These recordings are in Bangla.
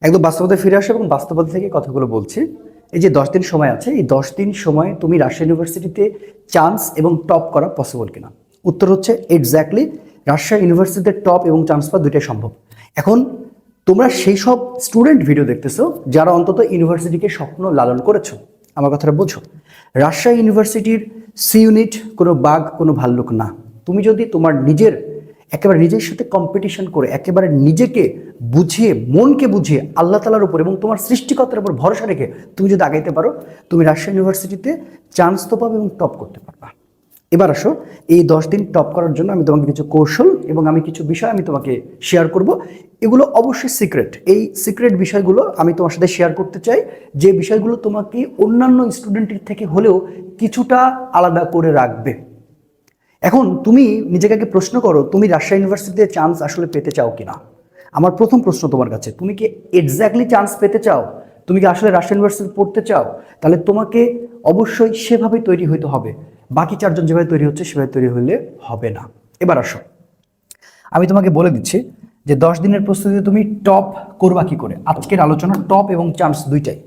একদম বাস্তবতায় ফিরে আসো এবং বাস্তবতা থেকে কথাগুলো বলছি। এই যে 10 দিন সময় আছে, এই 10 দিন সময় তুমি রাজশাহী ইউনিভার্সিটিতে চান্স এবং টপ করা পসিবল কিনা? উত্তর হচ্ছে এক্স্যাক্টলি, রাজশাহী ইউনিভার্সিটিতে টপ এবং চান্স পাওয়া দুইটাই সম্ভব। এখন তোমরা সেই সব স্টুডেন্ট ভিডিও দেখতেছো যারা অন্তত ইউনিভার্সিটিকে স্বপ্ন লালন করেছো। আমার কথাটা বোঝো, রাজশাহী ইউনিভার্সিটির সি ইউনিট কোনো বাঘ কোনো ভাল্লুক না। তুমি যদি তোমার নিজের একেবারে নিজের সাথে কম্পিটিশন করে একেবারে নিজেকে বুঝিয়ে মনকে বুঝিয়ে আল্লাহ তালার উপর এবং তোমার সৃষ্টিকর্তার উপর ভরসা রেখে তুমি যদি আগাইতে পারো, তুমি রাজশাহী ইউনিভার্সিটিতে চান্স তো পাবে এবং টপ করতে পারবা। এবার আসো, এই 10 দিন টপ করার জন্য আমি তোমাকে কিছু কৌশল এবং আমি কিছু বিষয় আমি তোমাকে শেয়ার করব। এগুলো অবশ্যই সিক্রেট। এই সিক্রেট বিষয়গুলো আমি তোমার সাথে শেয়ার করতে চাই, যে বিষয়গুলো তোমাকে অন্যান্য স্টুডেন্টের থেকে হলেও কিছুটা আলাদা করে রাখবে। এখন তুমি নিজেকে আগে প্রশ্ন করো, তুমি রাজশাহী ইউনিভার্সিটিতে চান্স আসলে পেতে চাও কিনা? আমার প্রথম প্রশ্ন তোমার কাছে, তুমি কি এক্স্যাক্টলি চান্স পেতে চাও? তুমি কি আসলে রাজশাহী ইউনিভার্সিটি পড়তে চাও? তাহলে তোমাকে অবশ্যই সেভাবেই তৈরি হইতে হবে। বাকি 4জন যেভাবে তৈরি হচ্ছে সেভাবে তৈরি হলে হবে না। এবার আসো, আমি তোমাকে বলে দিচ্ছি যে 10 দিনের প্রস্তুতিতে তুমি টপ করবা কি করে। আজকের আলোচনা টপ এবং চান্স দুইটাই,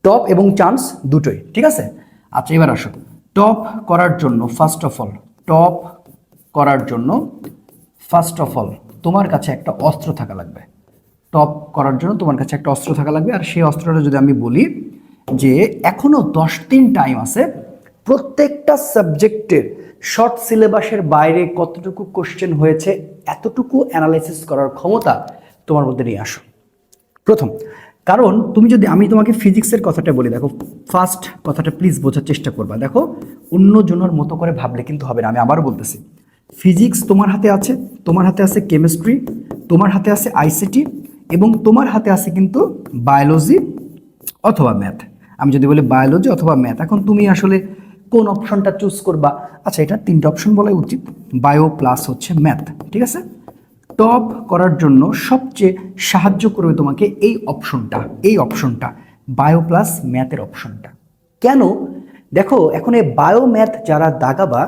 টপ এবং চান্স দুটোই, ঠিক আছে? আচ্ছা এবার আসো, টপ করার জন্য টপ করার জন্য ফার্স্ট অফ অল তোমার কাছে একটা অস্ত্র থাকা লাগবে। টপ করার জন্য তোমার কাছে একটা অস্ত্র থাকা লাগবে। আর সেই অস্ত্রটা যদি আমি বলি যে এখনো 10 দিন টাইম আছে, প্রত্যেকটা সাবজেক্টের শর্ট সিলেবাসের বাইরে কতটুকু কোশ্চেন হয়েছে এতটুকু অ্যানালাইসিস করার ক্ষমতা তোমার মধ্যে নিয়ে আসো। প্রথম কারণ তুমি যদি, আমি তোমাকে ফিজিক্সের কথাটা বলি, দেখো ফার্স্ট কথাটা প্লিজ বোঝার চেষ্টা করবা। দেখো অন্যজনের মতো করে ভাবলে কিন্তু হবে না। আমি আবারও বলতেছি, ফিজিক্স তোমার হাতে আছে, তোমার হাতে আছে কেমিস্ট্রি, তোমার হাতে আছে আইসিটি এবং তোমার হাতে আছে কিন্তু বায়োলজি অথবা ম্যাথ। আমি যদি বলি বায়োলজি অথবা ম্যাথ, এখন তুমি আসলে কোন অপশনটা চুজ করবা? আচ্ছা, এটা 3টে অপশন বলাই উচিত, বায়ো প্লাস হচ্ছে ম্যাথ, ঠিক আছে? টপ করার জন্য সবচেয়ে সাহায্য করবে তোমাকে এই অপশনটা বায়ো প্লাস ম্যাথের অপশনটা। কেন? দেখো এখন এই বায়ো ম্যাথ যারা দাগাবা,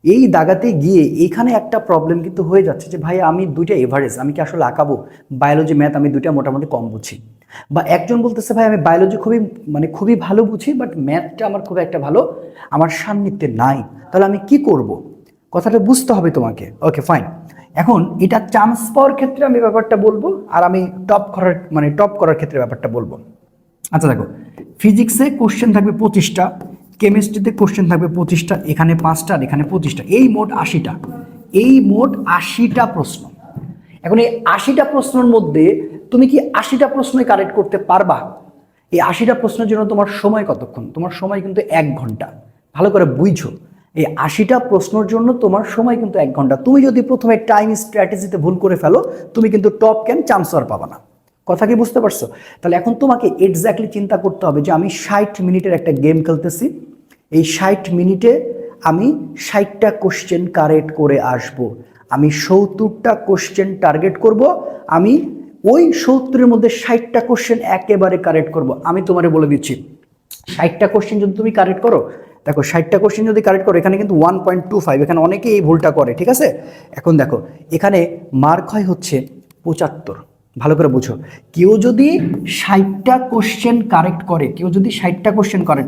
এই দাগাতে গিয়ে এখানে একটা প্রবলেম কিন্তু হয়ে যাচ্ছে যে ভাই আমি দুইটা এভারেজ, আমি কি আসলে আঁকাবো? বায়োলজি ম্যাথ আমি দুইটা মোটামুটি কম বুঝি। বা একজন বলতেছে ভাই আমি বায়োলজি খুবই ভালো বুঝি, বাট ম্যাথটা আমার খুব একটা ভালো আমার সান্নিধ্যে নাই, তাহলে আমি কি করব? কথাটা বুঝতে হবে তোমাকে। ওকে ফাইন, এখন এটা চান্স পাওয়ার ক্ষেত্রে আমি ব্যাপারটা বলবো, আর আমি টপ করার ক্ষেত্রে ব্যাপারটা বলবো। আচ্ছা দেখো, ফিজিক্সে কোশ্চেন থাকবে 25টা, কেমিস্ট্রিতে কোশ্চেন থাকবে 25টা, এখানে 5টা আর এখানে 25টা, এই মোট 80টা। এই মোট 80টা প্রশ্ন। এখন এই 80টা প্রশ্নের মধ্যে তুমি কি 80টা প্রশ্নই কারেক্ট করতে পারবা? এই 80টা প্রশ্নের জন্য তোমার সময় কতক্ষণ? তোমার সময় কিন্তু 1 ঘন্টা। ভালো করে বুঝছো, এই 80টা প্রশ্নের জন্য তোমার সময় কিন্তু 1 ঘন্টা। তুমি যদি প্রথমে টাইম স্ট্র্যাটেজিতে ভুল করে ফেলো, তুমি কিন্তু টপ চান্স আর পাবা না। কথা কি বুঝতে পারছো? তাহলে এখন তোমাকে এক্স্যাক্টলি চিন্তা করতে হবে যে আমি 60 মিনিটের একটা গেম খেলতেছি, এই 60 মিনিটে আমি 60টা কোশ্চেন কারেক্ট করে আসব। আমি 70টা কোশ্চেন টার্গেট করব, আমি ওই 70-এর মধ্যে 60টা কোশ্চেন একেবারে কারেক্ট করব। আমি তোমারে বলে দিচ্ছি, 60টা কোশ্চেন যদি তুমি কারেক্ট করো, দেখো 60টা কোশ্চেন যদি কারেক্ট করো, এখানে কিন্তু 1.25, এখানে অনেকেই এই ভুলটা করে, ঠিক আছে? এখন দেখো এখানে মার্ক হয় হচ্ছে 75। ভালো করে বুঝো, কেউ যদি 60টা কোশ্চেন কারেক্ট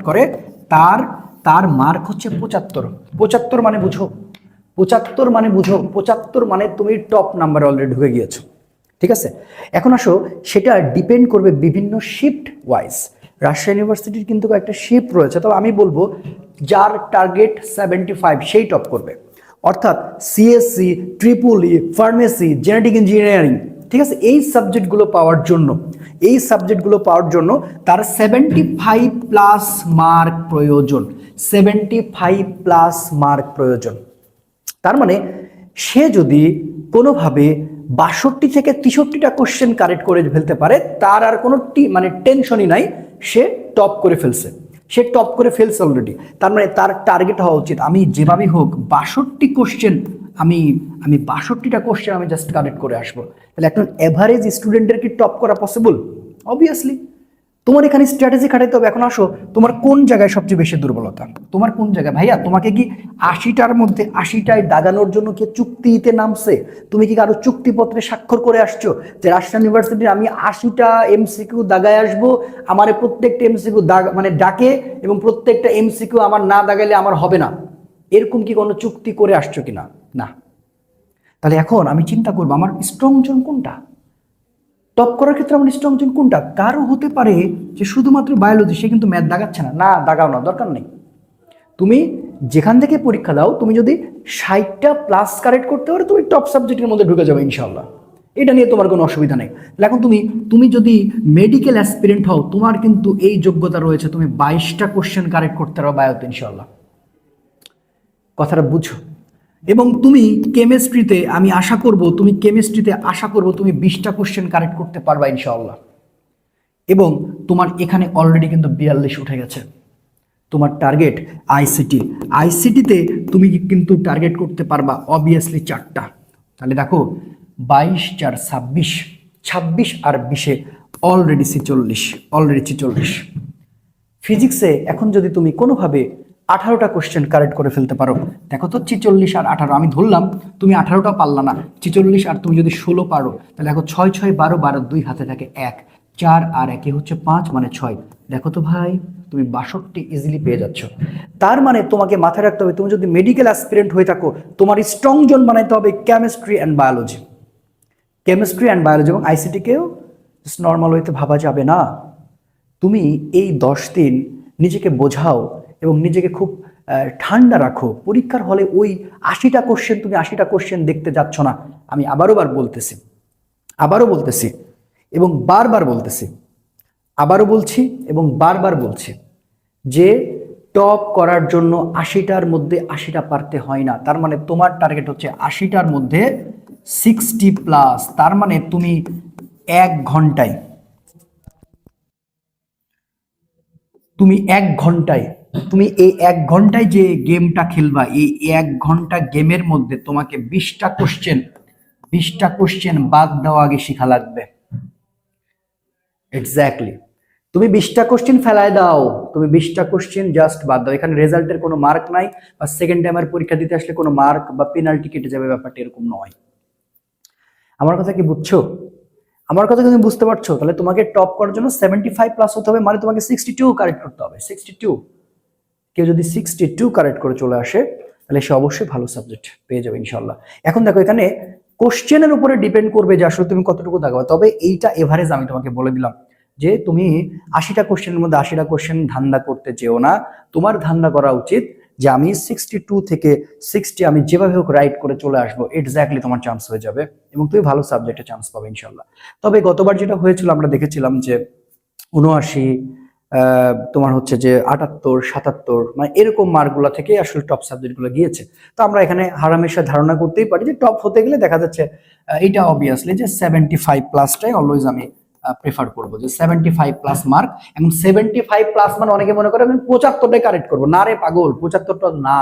করে, তার মার্ক হচ্ছে 75। 75 মানে বুঝো, 75 মানে তুমি টপ নাম্বার অলরেডি ঢুকে গিয়েছো, ঠিক আছে? এখন আসো, সেটা ডিপেন্ড করবে বিভিন্ন শিফট ওয়াইজ। রাজশাহী ইউনিভার্সিটির কিন্তু একটা শিফট রয়েছে, তবে আমি বলবো যার টার্গেট 75 সেই টপ করবে। অর্থাৎ সিএসসি, ট্রিপল ই, ফার্মেসি, জেনেটিক ইঞ্জিনিয়ারিং, ঠিক আছে, এই সাবজেক্টগুলো পাওয়ার জন্য তার 75+ মার্ক প্রয়োজন। 75+ মার্ক প্রয়োজন। তার মানে সে যদি কোনোভাবে 62 থেকে 63টা কোশ্চেন কারেক্ট করে ফেলতে পারে, তার আর কোনো টেনশনই নাই, সে টপ করে ফেলছে, অলরেডি। তার মানে তার টার্গেট হওয়া উচিত আমি যেভাবেই হোক 62 কোশ্চেন, আমি 62টা কোশ্চেন আমি জাস্ট কারেক্ট করে আসবো। তাহলে একজন এভারেজ স্টুডেন্টের কি টপ করা পসিবল? অবভিয়াসলি তোমার এখানে স্ট্র্যাটেজি খাটাইতে হবে। এখন আসো, তোমার কোন জায়গায় সবচেয়ে বেশি দুর্বলতা, তোমার কোন জায়গায়? ভাইয়া তোমাকে কি 80টার মধ্যে 80টায় দাগানোর জন্য কি চুক্তিতে নামছে? তুমি কি কারো চুক্তিপত্রে স্বাক্ষর করে আসছো যে রাজশাহী ইউনিভার্সিটির আমি 80টা এমসিকিউ দাগায় আসবো, আমার প্রত্যেকটা এমসিকিউ মানে ডাকে, এবং প্রত্যেকটা এমসিকিউ আমার না দাগাইলে আমার হবে না, এরকম কি কোনো চুক্তি করে আসছো কিনা? না। তাহলে এখন আমি চিন্তা করবো আমার স্ট্রং জোন কোনটা, টপ করার ক্ষেত্রে আমার স্ট্রং জোন কোনটা। কারো হতে পারে যে শুধুমাত্র বায়োলজি, সে কিন্তু ম্যাথ দাগাচ্ছে না, না দাগাও না, দরকার নেই। তুমি যেখান থেকে পরীক্ষা দাও, তুমি যদি 60টা প্লাস কারেক্ট করতে পারো, তুমি টপ সাবজেক্টের মধ্যে ঢুকে যাবে ইনশাল্লাহ, এটা নিয়ে তোমার কোনো অসুবিধা নেই। তাহলে এখন তুমি যদি মেডিকেল অ্যাসপিরেন্ট হও, তোমার কিন্তু এই যোগ্যতা রয়েছে, তুমি 22টা কোশ্চেন কারেক্ট করতে পারো বায়োতে ইনশাল্লাহ। কথাটা বুঝো। এবং তুমি কেমিস্ট্রিতে, আমি আশা করব তুমি কেমিস্ট্রিতে 20টা কোশ্চেন কারেক্ট করতে পারবা ইনশাআল্লাহ। এবং তোমার এখানে অলরেডি কিন্তু 42 উঠে গেছে। তোমার টার্গেট আইসিটিতে তুমি কিন্তু টার্গেট করতে পারবা অবভিয়াসলি 4টা। তাহলে দেখো 22 4 26, 26 আর 20-এ অলরেডি 46। ফিজিক্সে এখন যদি তুমি কোনোভাবে 18টা কোশ্চেন কারেক্ট করে ফেলতে পারো, দেখো তো 46 আর 18, আমি ধরলাম তুমি 18টা পারলা না, 46 আর তুমি যদি 16 পারো, তাহলে দেখো 6 6 12, 12 2 হাতে থাকে 1, 4 আর 1 হচ্ছে 5, মানে 6। দেখো তো ভাই, তুমি 62 ইজিলি পেয়ে যাচ্ছ। তার মানে তোমাকে মাথায় রাখতে হবে, তুমি যদি মেডিকেল অ্যাসপিরেন্ট হয়ে থাকো, তোমার স্ট্রং জোন বানাইতে হবে কেমিস্ট্রি অ্যান্ড বায়োলজি, এবং আইসিটিকেও নর্মাল ওয়েতে ভাবা যাবে না। তুমি এই 10 দিন নিজেকে বোঝাও এবং নিজেকে খুব ঠান্ডা রাখো। পরীক্ষার হলে ওই 80টা কোশ্চেন, তুমি 80টা কোশ্চেন দেখতে যাচ্ছ না। আমি আবারও বলতেছি এবং বারবার বলতেছি, আবারও বলছি এবং বারবার বলছি যে টপ করার জন্য 80টার মধ্যে 80টা পারতে হয় না। তার মানে তোমার টার্গেট হচ্ছে 80টার মধ্যে 60 প্লাস। তার মানে তুমি 1 ঘন্টায় তুমি এই 1 ঘন্টায় যে গেমটা খেলবা, এই 1 ঘন্টা গেমের মধ্যে তোমাকে 20টা কোশ্চেন বাদ দেওয়া আগে শিখা লাগবে। এক্স্যাক্টলি, তুমি 20টা কোশ্চেন ফেলায় দাও, তুমি 20টা কোশ্চেন জাস্ট বাদ দাও। এখানে রেজাল্টের কোনো মার্ক নাই, বা সেকেন্ড টাইমের পরীক্ষা দিতে আসলে কোনো মার্ক বা পেনাল্টি কেটে যাবে, ব্যাপারটা এরকম নয়। আমার কথা কি বুঝছো? আমার কথা তুমি বুঝতে পারছো? তাহলে তোমাকে টপ করার জন্য 75 প্লাস হতে হবে, মানে তোমাকে 62 কারেক্ট করতে হবে। 62, কেউ যদি 62 কারেক্ট করে চলে আসে, তাহলে সে অবশ্যই ভালো সাবজেক্ট পেয়ে যাবে ইনশাল্লাহ। এখন দেখো, এখানে কোশ্চেনের উপরে ডিপেন্ড করবে যে আসলে তুমি কতটুকু দাগাবে। তবে এইটা এভারেজ আমি তোমাকে বলে দিলাম যে তুমি 80টা কোশ্চেনের মধ্যে 80টা কোশ্চেন ধান্দা করতে চেও না। তোমার ধান্দা করা উচিত যে আমি 62 থেকে 60 আমি যেভাবে হোক রাইট করে চলে আসবো, এক্স্যাক্টলি তোমার চান্স হয়ে যাবে এবং তুমি ভালো সাবজেক্টে চান্স পাবে ইনশাল্লাহ। তবে গতবার যেটা হয়েছিল, আমরা দেখেছিলাম যে 79, তোমার হচ্ছে যে 78 77, মানে এরকম মার্কগুলো থেকে আসলে টপ সাবজেক্টগুলো গিয়েছে। তো আমরা এখানে হারামেশা ধারণা করতেই পারি যে টপ হতে গেলে দেখা যাচ্ছে এটা অবভিয়াসলি যে 75 প্লাসটাই অলওয়েজ আমি প্রেফার করবো, যে 75 প্লাস মার্ক। এবং 75 প্লাস মানে অনেকে মনে করে আমি 75টাই কারেক্ট করবো, না রে পাগল, 75টা না,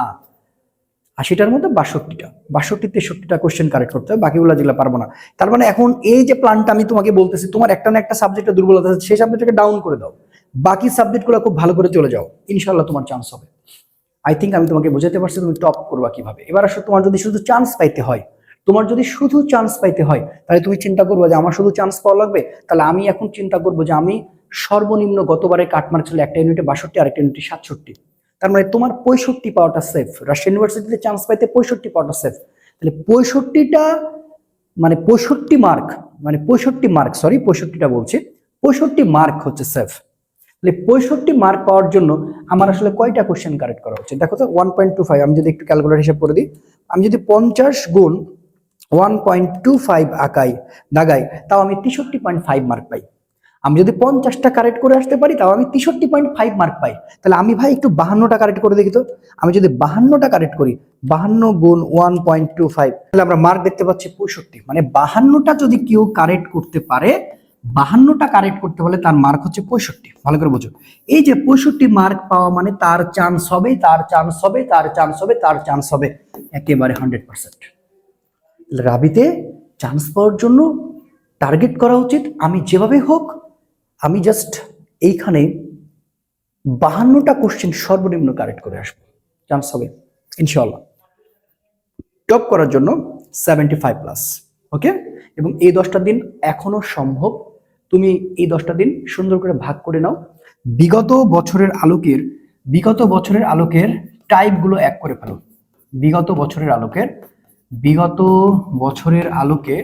80টার মধ্যে 62 63টা কোশ্চেন কারেক্ট করতে হবে, বাকিগুলো যেগুলো পারবো না। তার মানে এখন এই যে প্ল্যানটা আমি তোমাকে বলতেছি, তোমার একটা না একটা সাবজেক্টে দুর্বলতা আছে, সেই সাবজেক্টটাকে ডাউন করে দাও, বাকি সাবজেক্টগুলো খুব ভালো করে চলে যাও, ইনশাল্লাহ তোমার চান্স হবে। আই থিঙ্ক আমি তোমাকে বোঝাতে পারছি তুমি টপ করবা কিভাবে। এবার আসলে তোমার যদি শুধু চান্স পাইতে হয়, তাহলে তুমি চিন্তা করবো যে আমার শুধু চান্স পাওয়া লাগবে। তাহলে আমি এখন চিন্তা করবো যে আমি সর্বনিম্ন গতবারে কাটমার্ক ছিল একটা ইউনিটে 62, আরেকটা ইউনিটে 67, তার মানে তোমার 65 পাওয়াটা সেফ। রাজশাহী ইউনিভার্সিটিতে চান্স পাইতে 65 পাওয়াটা সেফ। তাহলে 65টা মানে 65 মার্ক হচ্ছে সেফ। তাহলে 65 মার্ক পাওয়ার জন্য আমার আসলে কয়টা কোশ্চেন কারেক্ট করা উচিত? দেখো তো 1.25, আমি যদি একটু ক্যালকুলেটর হিসাব করে দিই, আমি যদি 50 গুণ 1.25 দাগাই, তাও আমি 63.5 মার্ক পাই। আমি যদি 50টা কারেক্ট করে আসতে পারি, তাও আমি 63.5 মার্ক পাই। তাহলে আমি ভাই একটু 52টা কারেক্ট করে দেখি তো। আমি যদি 52টা কারেক্ট করি, 52 গুণ 1.25, তাহলে আমরা মার্ক দেখতে পাচ্ছি 65। মানে 52টা যদি কেউ কারেক্ট করতে পারে, 52টা কারেক্ট করতে হলে তার মার্ক হচ্ছে 65। ভালো করে বোঝো, এই যে 65 মার্ক পাওয়া মানে তার চান্স হবে একেবারে 100%। রাবিতে চান্স পাওয়ার জন্য টার্গেট করা উচিত, আমি যেভাবে হোক আমি জাস্ট এইখানে 52টা কোশ্চেন সর্বনিম্ন কারেক্ট করে আসবে, চান্স হবে ইনশাআল্লাহ। টপ করার জন্য 75+, ওকে। এবং এই 10টা দিন এখনো সম্ভব, তুমি এই 10টা দিন সুন্দর করে ভাগ করে নাও। বিগত বছরের আলোকের টাইপগুলো এক করে ফেলো। বিগত বছরের আলোকে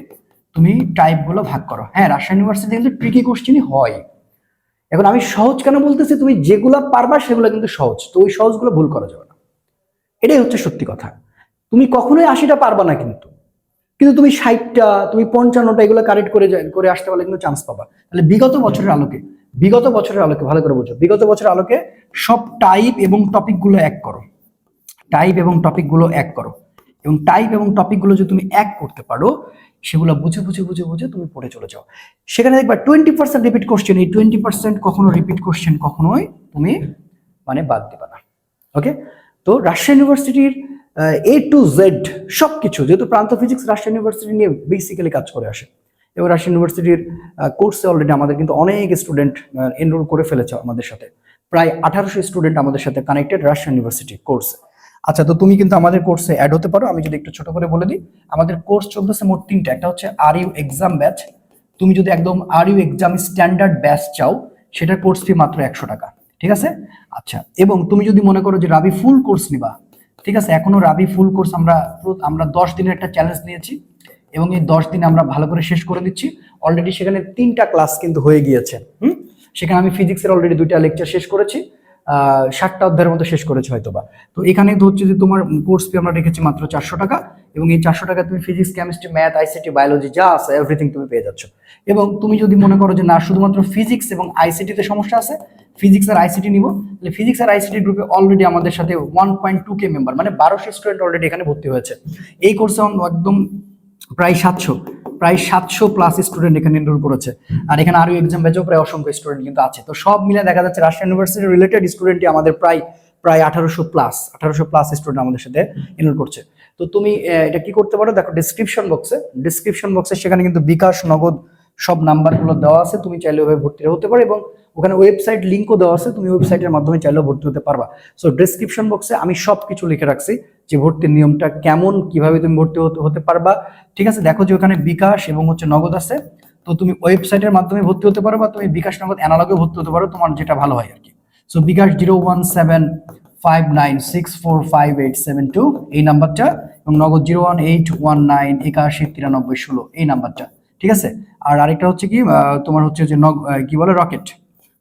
তুমি টাইপগুলো ভাগ করো। হ্যাঁ, রাজশাহী ইউনিভার্সিটি কিন্তু ট্রিকি কোশ্চেনই হয়। এখন আমি সহজ কেন বলতেছি, তুমি যেগুলো পারবা সেগুলো কিন্তু সহজ, তো ওই সহজগুলো ভুল করা যাবে না, এটাই হচ্ছে সত্যি কথা। তুমি কখনোই 80টা পারবা না, কিন্তু তুমি 60টা, তুমি 55টা এগুলো কারেক্ট করে আসতে পারলে কিন্তু চান্স পাবা। তাহলে বিগত বছরের আলোকে ভালো করে বোঝো, বিগত বছরের আলোকে সব টাইপ এবং টপিকগুলো এক করো। এবং টাইপ এবং টপিকগুলো যদি তুমি এক করতে পারো, সেগুলো বুঝে তুমি পড়ে চলে যাও। সেখানে দেখবা 20% রিপিট কোশ্চেন, এই 20% কখনো রিপিট কোশ্চেন কখনোই তুমি মানে বাদ দিবা না, ওকে। তো রাজশাহী ইউনিভার্সিটির A to Z সবকিছু, যেহেতু প্রান্ত ফিজিক্স রাজশাহী ইউনিভার্সিটি নিয়ে বেসিক্যালি কাজ করে আসে, এবং রাজশাহী ইউনিভার্সিটির কোর্সে অলরেডি আমাদের কিন্তু অনেক স্টুডেন্ট এনরোল করে ফেলেছে আমাদের সাথে। প্রায় 1800 স্টুডেন্ট আমাদের সাথে কানেক্টেড রাজশাহী ইউনিভার্সিটি কোর্সে। আচ্ছা, তো তুমি কিন্তু আমাদের কোর্সে অ্যাড হতে পারো। আমি যদি একটু ছোট করে বলে দিই, আমাদের কোর্স চলতেছে মোট 3টা। একটা হচ্ছে RU এক্সাম ব্যাচ। তুমি যদি একদম RU এক্সাম স্ট্যান্ডার্ড ব্যাচ চাও, সেটার কোর্স ফি মাত্র 100 টাকা, ঠিক আছে। আচ্ছা, এবং তুমি যদি মনে করো যে রাবি ফুল কোর্স নিবা, ঠিক আছে, এখনো রাবি ফুল কোর্স আমরা 10 দিনের একটা চ্যালেঞ্জ নিয়েছি, এবং এই 10 দিনে আমরা ভালো করে শেষ করে দিচ্ছি। অলরেডি সেখানে 3টা ক্লাস কিন্তু হয়ে গিয়েছে। সেখানে আমি ফিজিক্সের অলরেডি 2টা লেকচার শেষ করেছি, 60টা অধ্যায়ের মতো শেষ করেছে হয়তোবা। তো এখানে তো হচ্ছে যে তোমার কোর্স ফি আমরা রেখেছি মাত্র 400 টাকা, এবং এই 400 টাকা তুমি physics, chemistry, math, ICT, biology যা আছে এভরিথিং তুমি পেয়ে যাচ্ছ। এবং তুমি যদি মনে করো যে না, শুধুমাত্র ফিজিক্স এবং আইসিটিতে সমস্যা আছে, ফিজিক্স আর আইসিটি নিব, তাহলে ফিজিক্স আর আইসিটি গ্রুপে অলরেডি আমাদের সাথে 1.2K মেম্বার, মানে 1200 স্টুডেন্ট অলরেডি এখানে ভর্তি হয়েছে। এই কোর্সে একদম প্রায় 700+ স্টুডেন্ট এখানে এনরোল করেছে। আর এখানে আরো এক্সাম ব্যাচেও প্রায় অসংখ্য স্টুডেন্ট কিন্তু আছে। তো সব মিলে দেখা যাচ্ছে রাজশাহী ইউনিভার্সিটি রিলেটেড স্টুডেন্টই আমাদের প্রায় 1800+ স্টুডেন্ট আমাদের সাথে এনরোল করছে। তো তুমি এটা কি করতে পারো, দেখো ডিসক্রিপশন বক্সে সেখানে কিন্তু বিকাশ, নগদ সব নাম্বারগুলো দেওয়া আছে, তুমি চাইলে ওভাবে ভর্তি হতে পারো, এবং ওখানে ওয়েবসাইট লিঙ্কও দেওয়া আছে, তুমি ওয়েবসাইটের মাধ্যমে চাইলেও ভর্তি হতে পারবা। সো ডেসক্রিপশন বক্সে আমি সবকিছু লিখে রাখছি, যে ভর্তির নিয়মটা কেমন, কিভাবে তুমি ভর্তি হতে পারবা, ঠিক আছে। দেখো যে ওখানে বিকাশ এবং হচ্ছে নগদ আছে, তো তুমি ওয়েবসাইটের মাধ্যমে ভর্তি হতে পারো, বা তুমি বিকাশ, নগদ অ্যানালগে ভর্তি হতে পারো, তোমার যেটা ভালো হয় আর কি। সো বিকাশ 01759645872 এই নাম্বারটা, এবং নগদ 01819819316 এই নাম্বারটা, ঠিক আছে। আর আরেকটা হচ্ছে কি, তোমার হচ্ছে যে কি বলে রকেট।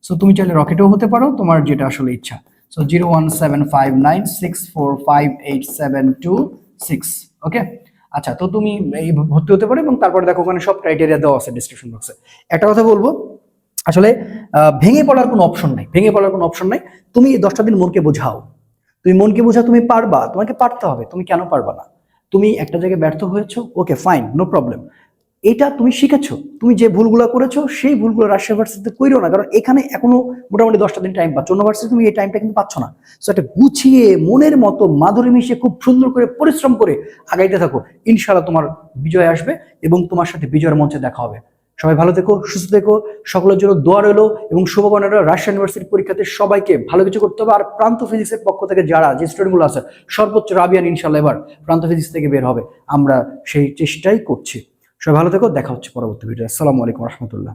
সো তুমি চাইলে রকেটেও হতে পারো, তোমার যেটা আসলে ইচ্ছা। সো 01759645872 ওকে। আচ্ছা, তো তুমি এই ভর্তি হতে পারো, এবং তারপরে দেখো ওখানে সব ক্রাইটেরিয়া দেওয়া আছে ডিসক্রিপশন বক্সে। একটা কথা বলবো, আসলে ভেঙে পড়ার কোনো অপশন নাই। তুমি এই 10টা দিন মনকে বোঝাও, তুমি পারবা, তোমাকে পারতে হবে, তুমি কেন পারবা না? তুমি একটা জায়গায় ব্যর্থ হয়েছো, ওকে ফাইন, নো প্রবলেম। এটা তুমি শিখেছো, তুমি যে ভুলগুলো করেছো সেই ভুলগুলো রাজশাহী ইউনিভার্সিটিতে কইরো না, কারণ এখানে এখনো মোটামুটি 10টা দিন টাইম পাচ্ছ, অন্য ভার্সিটি তুমি এই টাইমটা কিন্তু পাচ্ছ না। সো একটা গুছিয়ে মনের মতো মাধুরী মিশিয়ে খুব সুন্দর করে পরিশ্রম করে আগাইতে থাকো, ইনশাআল্লাহ তোমার বিজয় আসবে, এবং তোমার সাথে বিজয়ের মঞ্চে দেখা হবে। সবাই ভালো থেকো, সুস্থ থেকো, সকলের জন্য দোয়া রইলো, এবং শুভকামনা রইলো। রাজশাহী ইউনিভার্সিটির পরীক্ষাতে সবাইকে ভালো কিছু করতে হবে। আর প্রান্ত ফিজিক্সের পক্ষ থেকে যে স্টুডেন্টগুলো আছে, সর্বোচ্চ রাবিয়ান ইনশাআল্লাহ এবার প্রান্ত ফিজিক্স থেকে বের হবে, আমরা সেই চেষ্টাই করছি। সবাই ভালো থেকো, দেখা হচ্ছে পরবর্তী ভিডিও। আসসালামু আলাইকুম রহমতুল্লাহ।